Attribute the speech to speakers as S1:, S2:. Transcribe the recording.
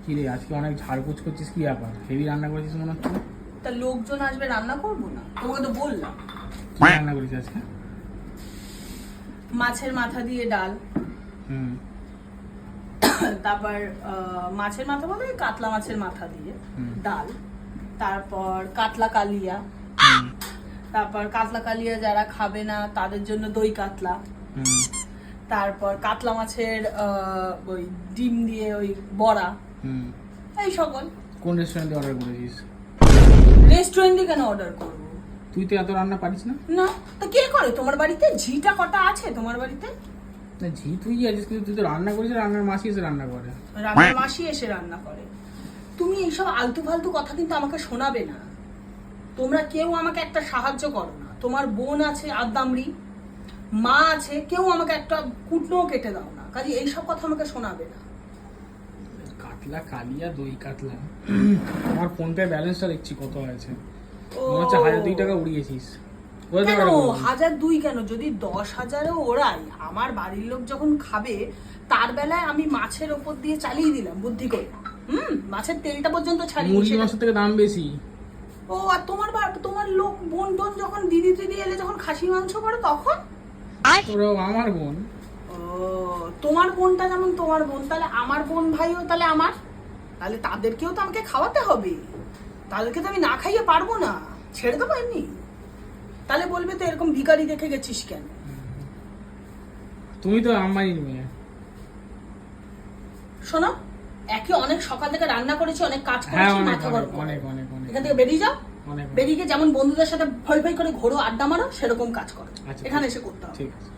S1: কি রে আজকে অনেক ঝাড়পুছ করছিস, কি ব্যাপার? হেভি রান্না করেছিস মনে হচ্ছে।
S2: তা লোকজন আসবে, রান্না করবো না? তোমাকে তো বললাম।
S1: কি রান্না করেছিস আজকে?
S2: মাছের মাথা দিয়ে ডাল। তারপর মাছের মাথা বলে কাতলা মাছের মাথা দিয়ে ডাল। তারপর কাতলা কালিয়া। তারপর কাতলা কালিয়া যারা খাবে না তাদের জন্য দই কাতলা। তারপর কাতলা মাছের ওই ডিম দিয়ে ওই বড়া। এই সকল।
S1: কোন রেস্টুরেন্টে অর্ডার করেছিস?
S2: রেস্টুরেন্টে কেন অর্ডার করবো?
S1: তুই তো এত রান্না পারিস না।
S2: না তো কে করে তোমার বাড়িতে? ঝিটা কটা আছে তোমার বাড়িতে?
S1: না ঝি তুই আছিস, কিন্তু তুই তো রান্না করিস, রান্নার মাসি এসে রান্না করে।
S2: রান্নার মাসি এসে রান্না করে। তুমি এইসব আলতু ফালতু কথা কিন্তু আমাকে শোনাবে না। তোমরা কেউ আমাকে একটা সাহায্য করো না। তোমার বোন আছে আদ্দামরি, মা আছে, কেউ আমাকে একটা কুটনোও কেটে দাও না। কাজে এইসব কথা আমাকে শোনাবে না।
S1: কাতলা কালিয়া দই কাতলা। আমার ফোনপে ব্যালেন্সটা দেখছি কত আছে। মনে হচ্ছে 1002 টাকা উড়িয়েছিস।
S2: কেন 1002 কেন? যদি 10,000ও ওড়াই, আমার বাড়ির লোক যখন খাবে তার বেলায় আমি মাছের ওপর দিয়ে চালিয়ে দিলাম বুদ্ধি করে। মাছের তেলটা পর্যন্ত ছাড়িয়ে।
S1: মুরগি মাংস থেকে দাম বেশি।
S2: ও আর তোমার লোক বোন টোন যখন দিদি এলে যখন খাসি মাংস করে তখন
S1: আমার বোন।
S2: ও তোমার বোনটা যেমন তোমার বোন, তাহলে আমার বোন ভাইও তাহলে আমার, তাহলে তাদেরকেও তো আমাকে খাওয়াতে হবে। তাদেরকে তো আমি না খাইয়ে পারবো না, ছেড়ে দেবো এমনি? তাহলে বলবে তো এরকম ভিখারি দেখে গেছিস কেন?
S1: তুমি তো আম্বানির মেয়ে।
S2: শোনো, একে অনেক সকাল থেকে রান্না করেছি, অনেক কাজ
S1: হ্যাঁ,
S2: করেছি,
S1: অনেক
S2: মাথা গরম।
S1: অনেক অনেক অনেক।
S2: এখান থেকে বেরিয়ে যাও।
S1: অনেক
S2: বেরিয়ে গিয়ে যেমন বন্ধুদের সাথে ভয় ভয় করে ঘোরো, আড্ডা মারো, সেরকম কাজ করো।
S1: আচ্ছা,
S2: এখানে এসে করতে হবে।
S1: ঠিক আছে।